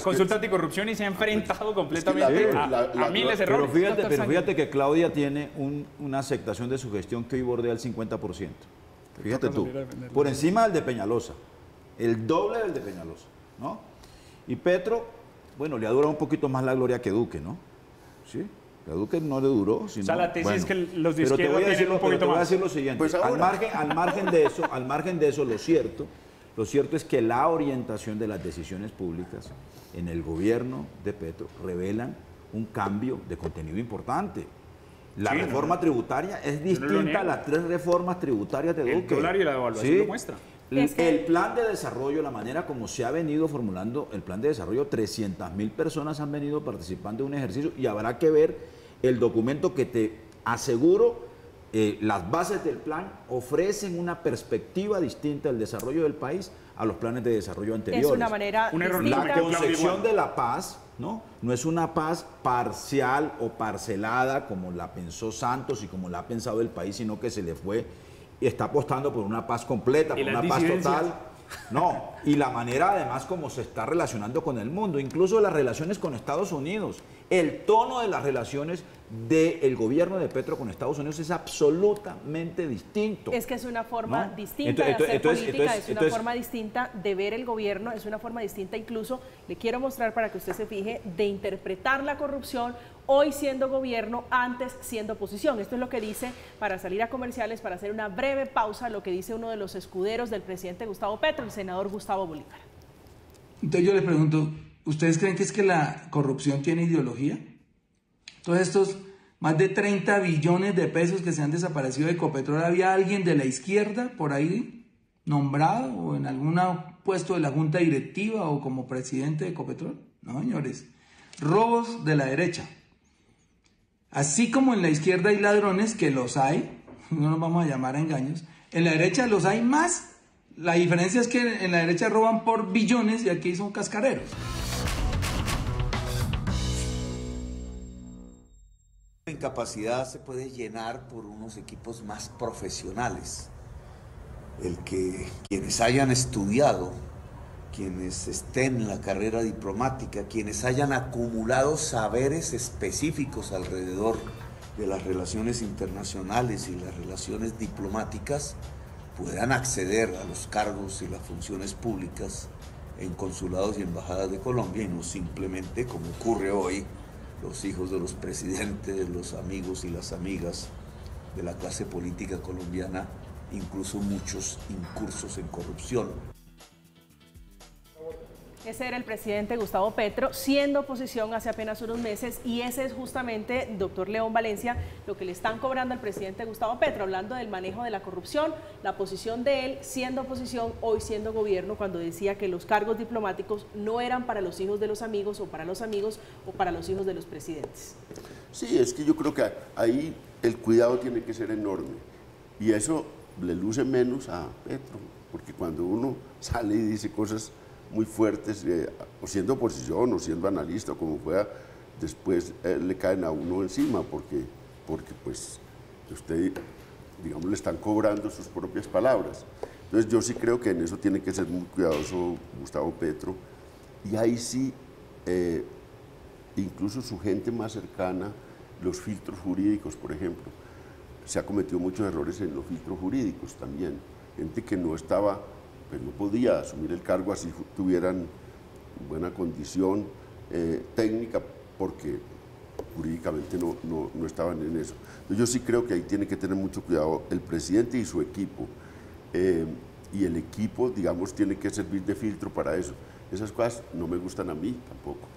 consulta anticorrupción y se ha enfrentado completamente a miles de errores. Pero fíjate que Claudia tiene una aceptación de su gestión que hoy bordea el 50%. Fíjate tú, por encima del de Peñalosa, el doble del de Peñalosa, ¿no? Y Petro, bueno, le ha durado un poquito más la gloria que Duque, ¿no? Sí. A Duque no le duró. Sino, o sea, la tesis es que los de izquierda tienen un poquito más. Te voy a decir lo siguiente. Pues al margen de eso, lo cierto es que la orientación de las decisiones públicas en el gobierno de Petro revelan un cambio de contenido importante. La reforma tributaria es distinta a las 3 reformas tributarias de Duque. El dólar y la devaluación lo muestra. El plan de desarrollo, la manera como se ha venido formulando el plan de desarrollo, 300.000 personas han venido participando en un ejercicio y habrá que ver el documento que te aseguro, las bases del plan ofrecen una perspectiva distinta del desarrollo del país a los planes de desarrollo anteriores. Es una manera distinta. La concepción de la paz, ¿no? No es una paz parcial o parcelada como la pensó Santos y como la ha pensado el país, sino que se le fue y está apostando por una paz completa, por una paz total. No, y la manera además como se está relacionando con el mundo, incluso las relaciones con Estados Unidos. El tono de las relaciones del gobierno de Petro con Estados Unidos es absolutamente distinto. Es que es una forma distinta de hacer política, es una forma distinta de ver el gobierno, es una forma distinta incluso, le quiero mostrar para que usted se fije, de interpretar la corrupción hoy siendo gobierno, antes siendo oposición. Esto es lo que dice, para salir a comerciales, para hacer una breve pausa, lo que dice uno de los escuderos del presidente Gustavo Petro, el senador Gustavo Bolívar. Entonces yo les pregunto, ¿ustedes creen que es que la corrupción tiene ideología? Todos estos más de 30 billones de pesos que se han desaparecido de Ecopetrol, ¿había alguien de la izquierda por ahí nombrado o en algún puesto de la junta directiva o como presidente de Ecopetrol? No, señores, robos de la derecha. Así como en la izquierda hay ladrones, que los hay, no nos vamos a llamar a engaños, en la derecha los hay más. La diferencia es que en la derecha roban por billones y aquí son cascareros. La incapacidad se puede llenar por unos equipos más profesionales. El que quienes hayan estudiado, quienes estén en la carrera diplomática, quienes hayan acumulado saberes específicos alrededor de las relaciones internacionales y las relaciones diplomáticas, puedan acceder a los cargos y las funciones públicas en consulados y embajadas de Colombia y no simplemente, como ocurre hoy, los hijos de los presidentes, los amigos y las amigas de la clase política colombiana, incluso muchos incursos en corrupción. Ese era el presidente Gustavo Petro, siendo oposición hace apenas unos meses, y ese es justamente, doctor León Valencia, lo que le están cobrando al presidente Gustavo Petro, hablando del manejo de la corrupción, la posición de él siendo oposición, hoy siendo gobierno, cuando decía que los cargos diplomáticos no eran para los hijos de los amigos o para los amigos o para los hijos de los presidentes. Sí, es que yo creo que ahí el cuidado tiene que ser enorme, y eso le luce menos a Petro, porque cuando uno sale y dice cosas muy fuertes, o siendo oposición o siendo analista, o como fuera, después le caen a uno encima, porque pues usted, digamos, le están cobrando sus propias palabras. Entonces yo sí creo que en eso tiene que ser muy cuidadoso Gustavo Petro, y ahí sí, incluso su gente más cercana, los filtros jurídicos, por ejemplo, se ha cometido muchos errores en los filtros jurídicos también, gente que no estaba pues no podía asumir el cargo así tuvieran buena condición técnica, porque jurídicamente no estaban en eso. Entonces, yo sí creo que ahí tiene que tener mucho cuidado el presidente y su equipo, y el equipo, digamos, tiene que servir de filtro para eso. Esas cosas no me gustan a mí tampoco.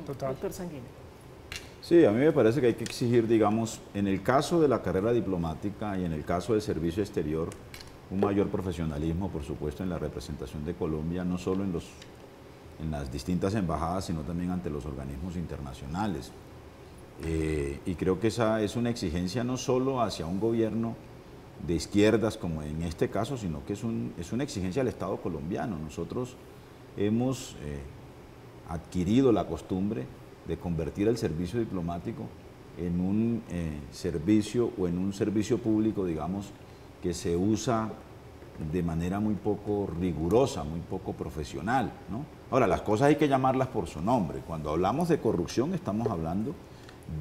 Total. Doctor Sanguino. Sí, a mí me parece que hay que exigir, digamos, en el caso de la carrera diplomática y en el caso del servicio exterior, un mayor profesionalismo, por supuesto, en la representación de Colombia, no solo en las distintas embajadas, sino también ante los organismos internacionales. Y creo que esa es una exigencia no solo hacia un gobierno de izquierdas, como en este caso, sino que es una exigencia al Estado colombiano. Nosotros hemos adquirido la costumbre de convertir el servicio diplomático en un servicio o en un servicio público, digamos, que se usa de manera muy poco rigurosa, muy poco profesional, ¿no? Ahora, las cosas hay que llamarlas por su nombre. Cuando hablamos de corrupción estamos hablando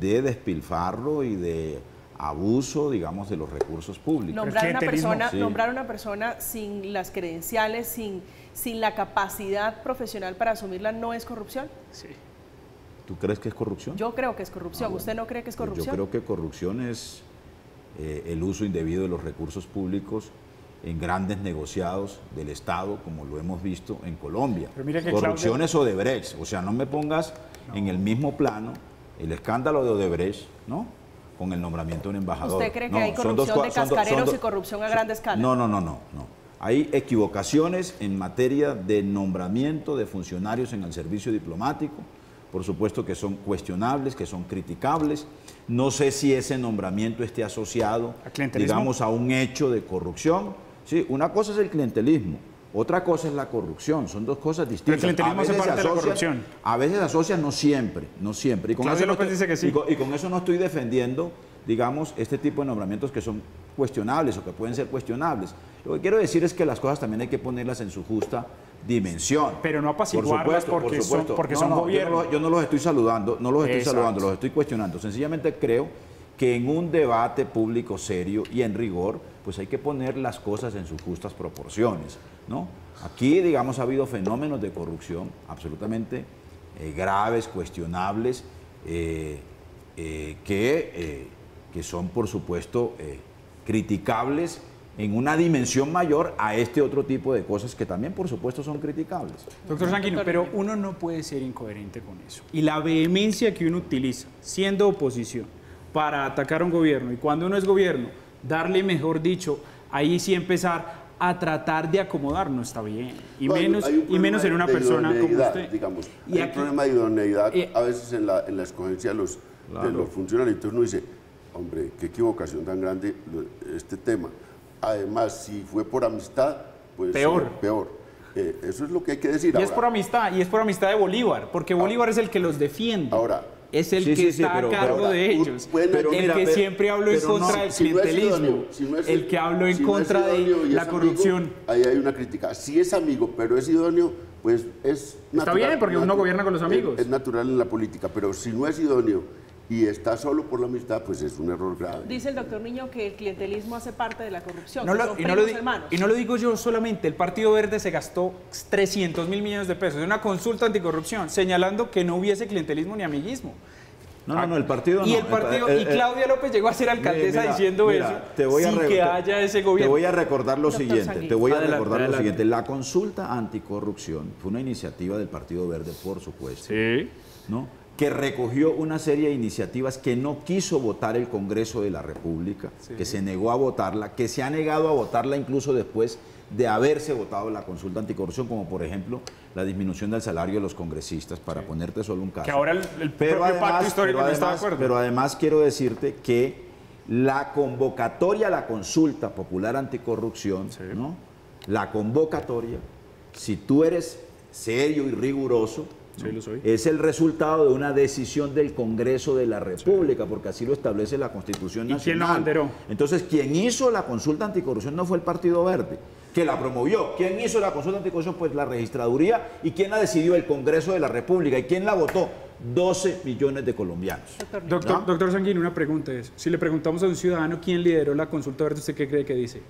de despilfarro y de abuso, digamos, de los recursos públicos. Nombrar una persona sin las credenciales, sin la capacidad profesional para asumirla, ¿no es corrupción? Sí. ¿Tú crees que es corrupción? Yo creo que es corrupción. Bueno, ¿usted no cree que es corrupción? Yo creo que corrupción es el uso indebido de los recursos públicos en grandes negociados del Estado, como lo hemos visto en Colombia. Corrupción es Odebrecht, o sea, no me pongas en el mismo plano el escándalo de Odebrecht, ¿no?, con el nombramiento de un embajador. ¿Usted cree que hay corrupción de cascareros y corrupción a gran escala? No. Hay equivocaciones en materia de nombramiento de funcionarios en el servicio diplomático, por supuesto que son cuestionables, que son criticables. No sé si ese nombramiento esté asociado, digamos, a un hecho de corrupción. Sí, una cosa es el clientelismo, otra cosa es la corrupción, son dos cosas distintas. El clientelismo hace parte de la corrupción. A veces asocian, no siempre. Y con Claudio López dice que sí. Y con eso no estoy defendiendo, digamos, este tipo de nombramientos que son cuestionables o que pueden ser cuestionables. Lo que quiero decir es que las cosas también hay que ponerlas en su justa dimensión. Pero no apaciguarlas porque son gobiernos. Yo no los estoy saludando, los estoy cuestionando. Sencillamente creo que en un debate público serio y en rigor, pues hay que poner las cosas en sus justas proporciones, ¿no? Aquí, digamos, ha habido fenómenos de corrupción absolutamente graves, cuestionables, que son, por supuesto, criticables en una dimensión mayor a este otro tipo de cosas que también, por supuesto, son criticables. Doctor Sanguino, pero uno no puede ser incoherente con eso. Y la vehemencia que uno utiliza, siendo oposición, para atacar a un gobierno, y cuando uno es gobierno, darle, mejor dicho, ahí sí empezar a tratar de acomodar, no está bien. Y menos en una persona como usted. Digamos, hay un problema de idoneidad a veces en la escogencia de los funcionarios. Entonces uno dice, hombre, qué equivocación tan grande este tema. Además, si fue por amistad, pues peor. Eso es lo que hay que decir. Y es por amistad de Bolívar, porque Bolívar es el que los defiende. Ahora, es el que está a cargo de ellos. El que siempre habló en contra del clientelismo. El que habló en contra de la corrupción. Ahí hay una crítica. Si es amigo, pero es idóneo, pues es natural. Está bien, porque uno gobierna con los amigos. Es natural en la política, pero si no es idóneo y está solo por la amistad, pues es un error grave. Dice el doctor Niño que el clientelismo hace parte de la corrupción, y no lo digo yo solamente, el Partido Verde se gastó 300.000 millones de pesos en una consulta anticorrupción, señalando que no hubiese clientelismo ni amiguismo. El partido no. Y Claudia López llegó a ser alcaldesa diciendo eso, sin que haya ese gobierno. Te voy a recordar lo siguiente, La consulta anticorrupción fue una iniciativa del Partido Verde, por supuesto. Sí. ¿No? Que recogió una serie de iniciativas que no quiso votar el Congreso de la República, que se negó a votarla, que se ha negado a votarla incluso después de haberse votado la consulta anticorrupción, como por ejemplo la disminución del salario de los congresistas, para ponerte solo un caso. Que ahora el propio pacto histórico no está de acuerdo. Pero además quiero decirte que la convocatoria a la consulta popular anticorrupción, ¿no?, la convocatoria, si tú eres serio y riguroso, sí, lo soy, es el resultado de una decisión del Congreso de la República, porque así lo establece la Constitución Nacional. ¿Y quién la abanderó? Entonces, quien hizo la consulta anticorrupción no fue el Partido Verde, que la promovió. ¿Quién hizo la consulta anticorrupción? Pues la registraduría. ¿Y quién la decidió? El Congreso de la República. ¿Y quién la votó? 12 millones de colombianos. Doctor Sanguino, una pregunta es, si le preguntamos a un ciudadano quién lideró la consulta verde, ¿usted qué cree que dice?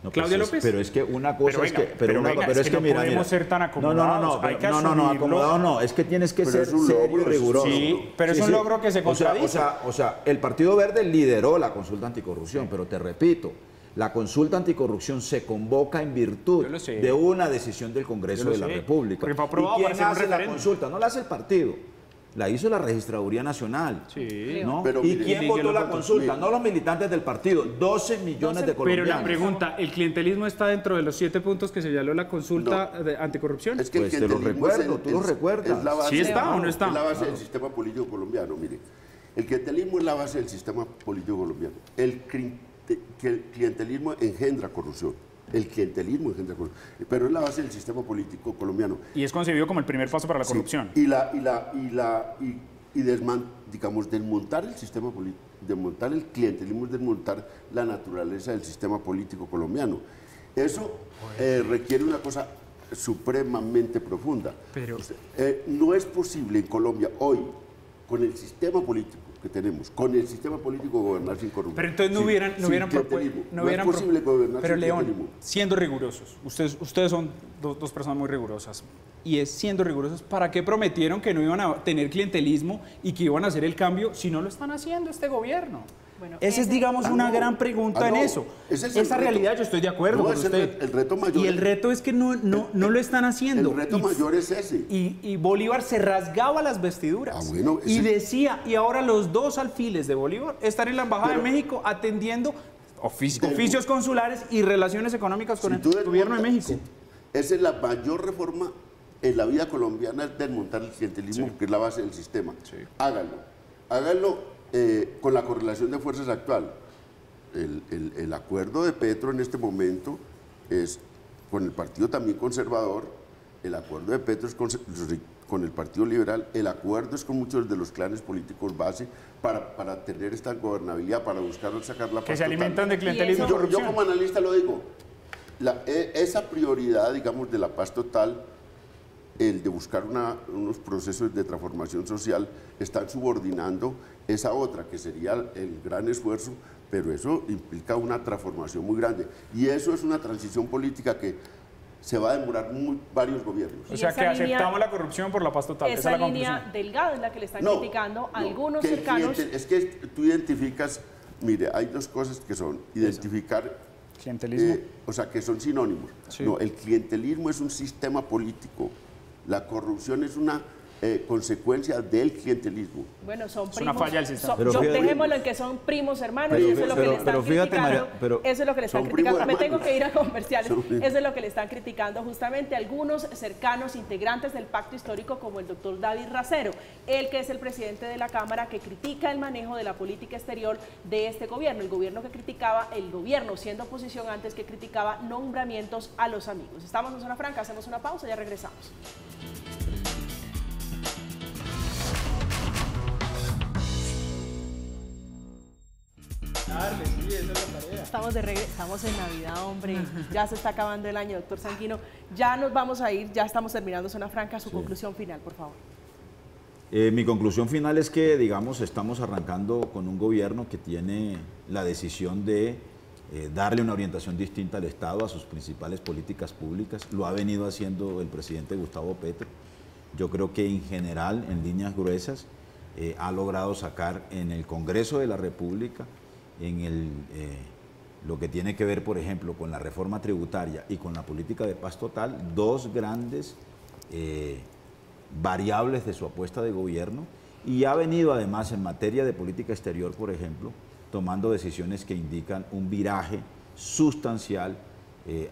No, pues Claudia López. Pero es que una cosa Pero es venga, que... Pero no podemos ser tan acomodados. Acomodado no, es que tienes que ser serio y riguroso. Sí, pero es un logro que se contradice. O sea, el Partido Verde lideró la consulta anticorrupción, pero te repito, la consulta anticorrupción se convoca en virtud de una decisión del Congreso de la República. Porque fue aprobado ¿Y para quién hacer un hace la referéndum? consulta? No la hace el partido. La hizo la Registraduría Nacional. Sí. ¿No? Pero ¿Y mire, quién votó la consulta? No los militantes del partido, 12 millones de colombianos. Pero la pregunta, ¿el clientelismo está dentro de los 7 puntos que señaló la consulta de anticorrupción? Es que Pues el te lo clientelismo recuerdo, tú lo recuerdas. es la base, ¿Sí está o no está? Es la base del sistema político colombiano. Mire, el clientelismo es la base del sistema político colombiano. El clientelismo engendra corrupción. El clientelismo engendra corrupción. Pero es la base del sistema político colombiano. Y es concebido como el primer paso para la corrupción. Sí, desmontar el sistema político, desmontar el clientelismo es desmontar la naturaleza del sistema político colombiano. Eso requiere una cosa supremamente profunda. Pero no es posible en Colombia hoy, con el sistema político que tenemos, con el sistema político gobernar sin corrupción. pero entonces no hubieran clientelismo. no No hubieran es posible gobernar Pero sin León, clientelismo. siendo rigurosos, ustedes son dos personas muy rigurosas, y es siendo rigurosos, ¿para qué prometieron que no iban a tener clientelismo y que iban a hacer el cambio si no lo están haciendo este gobierno? Bueno, esa es, digamos, una gran pregunta en eso. Esa realidad yo estoy de acuerdo con usted. El reto mayor. Y el reto es que no lo están haciendo. El reto mayor es ese. Y Bolívar se rasgaba las vestiduras y decía, y ahora los dos alfiles de Bolívar están en la Embajada de México atendiendo oficios consulares y relaciones económicas con el gobierno de México. Esa es la mayor reforma en la vida colombiana, es desmontar el clientelismo, que es la base del sistema. Háganlo con la correlación de fuerzas actual. El acuerdo de Petro en este momento es con el partido también conservador, el acuerdo de Petro es con el Partido Liberal, el acuerdo es con muchos de los clanes políticos base para tener esta gobernabilidad, para buscar sacar la paz que se alimentan total. de clientelismo y Yo corrupción. como analista lo digo, esa prioridad, digamos, de la paz total, el de buscar unos procesos de transformación social, están subordinando esa otra, que sería el gran esfuerzo, pero eso implica una transformación muy grande. Y eso es una transición política que se va a demorar varios gobiernos. O sea, que aceptamos la corrupción por la paz total. Esa es la línea delgada es la que le están criticando algunos cercanos. Es que tú identificas, mire, hay dos cosas que son, identificar... clientelismo. O sea, que son sinónimos. Sí. No, el clientelismo es un sistema político. La corrupción es una consecuencia del clientelismo. Bueno, son primos. Es una falla del sistema. Dejémoslo en que son primos hermanos y eso es lo que le están criticando. Eso es lo que le están criticando. Me tengo que ir a comerciales. Eso es lo que le están criticando justamente algunos cercanos integrantes del pacto histórico, como el doctor David Racero, él que es el presidente de la Cámara, que critica el manejo de la política exterior de este gobierno. El gobierno que criticaba, el gobierno siendo oposición antes, que criticaba nombramientos a los amigos. Estamos en Zona Franca, hacemos una pausa, ya regresamos. Estamos en Navidad, hombre. Ya se está acabando el año, doctor Sanguino. Ya nos vamos a ir, ya estamos terminando Zona Franca. Su conclusión final, por favor. Mi conclusión final es que, digamos, estamos arrancando con un gobierno que tiene la decisión de darle una orientación distinta al Estado, a sus principales políticas públicas. Lo ha venido haciendo el presidente Gustavo Petro. Yo creo que en general, en líneas gruesas, ha logrado sacar en el Congreso de la República, en lo que tiene que ver, por ejemplo, con la reforma tributaria y con la política de paz total, dos grandes variables de su apuesta de gobierno, y ha venido además en materia de política exterior, por ejemplo, tomando decisiones que indican un viraje sustancial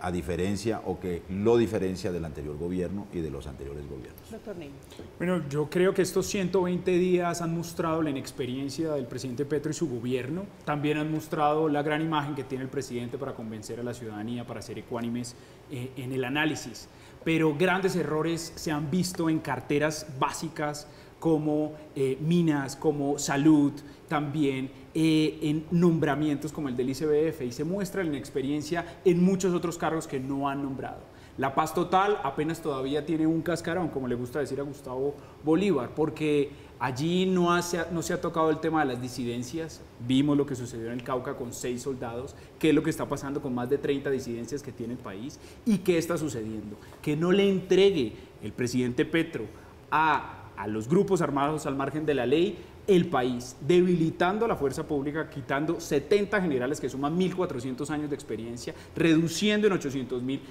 a diferencia o que lo diferencia del anterior gobierno y de los anteriores gobiernos. Doctor Niño. Bueno, yo creo que estos 120 días han mostrado la inexperiencia del presidente Petro y su gobierno. También han mostrado la gran imagen que tiene el presidente para convencer a la ciudadanía, para ser ecuánimes en el análisis. Pero grandes errores se han visto en carteras básicas como minas, como salud, también en nombramientos como el del ICBF, y se muestra la inexperiencia en muchos otros cargos que no han nombrado. La paz total apenas todavía tiene un cascarón, como le gusta decir a Gustavo Bolívar, porque allí no se ha tocado el tema de las disidencias. Vimos lo que sucedió en el Cauca con 6 soldados, qué es lo que está pasando con más de 30 disidencias que tiene el país y qué está sucediendo. Que no le entregue el presidente Petro a los grupos armados al margen de la ley el país, debilitando la fuerza pública, quitando 70 generales que suman 1.400 años de experiencia, reduciendo en 800 mil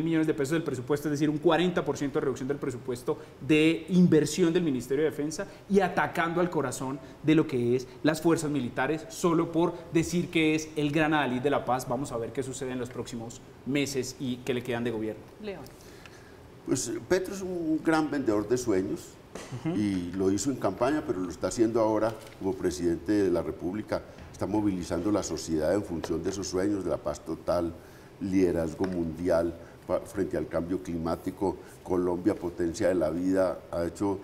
millones de pesos del presupuesto, es decir, un 40% de reducción del presupuesto de inversión del Ministerio de Defensa y atacando al corazón de lo que es las fuerzas militares, solo por decir que es el gran adalid de la paz. Vamos a ver qué sucede en los próximos meses y qué le quedan de gobierno. León. Pues Petro es un gran vendedor de sueños y lo hizo en campaña, pero lo está haciendo ahora como presidente de la República. Está movilizando la sociedad en función de esos sueños, de la paz total, liderazgo mundial frente al cambio climático. Colombia, potencia de la vida, ha hecho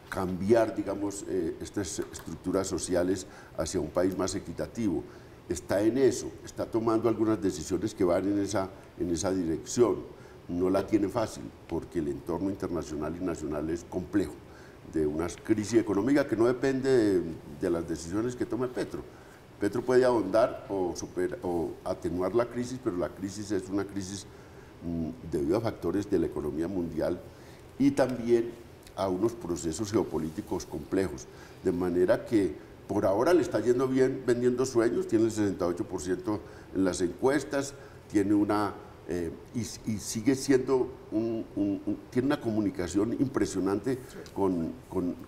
cambiar, digamos, estas estructuras sociales hacia un país más equitativo. Está en eso, está tomando algunas decisiones que van en esa dirección. No la tiene fácil, porque el entorno internacional y nacional es complejo, de una crisis económica que no depende de las decisiones que tome Petro. Petro puede ahondar o atenuar la crisis, pero la crisis es una crisis debido a factores de la economía mundial y también a unos procesos geopolíticos complejos, de manera que por ahora le está yendo bien vendiendo sueños, tiene el 68% en las encuestas, tiene y sigue siendo tiene una comunicación impresionante con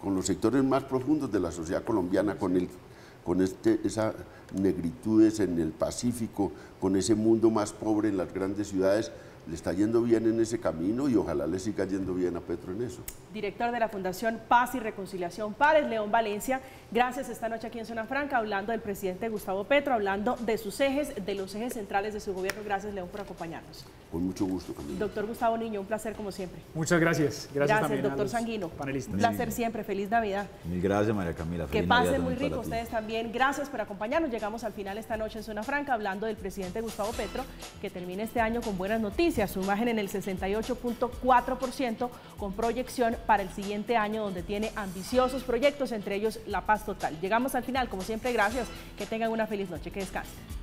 los sectores más profundos de la sociedad colombiana, con esas negritudes en el Pacífico, con ese mundo más pobre en las grandes ciudades. Le está yendo bien en ese camino y ojalá le siga yendo bien a Petro en eso. Director de la Fundación Paz y Reconciliación Pares, León Valencia, gracias esta noche aquí en Zona Franca, hablando del presidente Gustavo Petro, hablando de sus ejes, de los ejes centrales de su gobierno. Gracias, León, por acompañarnos. Con mucho gusto, Camila. Doctor Gustavo Niño, un placer como siempre. Muchas gracias. Gracias también doctor a los Sanguino. Panelistas. Un placer siempre. Feliz Navidad. Mil gracias, María Camila. Que pasen muy rico ustedes también. Gracias por acompañarnos. Llegamos al final esta noche en Zona Franca, hablando del presidente Gustavo Petro, que termina este año con buenas noticias. Su imagen en el 68.4%, con proyección para el siguiente año, donde tiene ambiciosos proyectos, entre ellos la paz total. Llegamos al final, como siempre, gracias. Que tengan una feliz noche. Que descansen.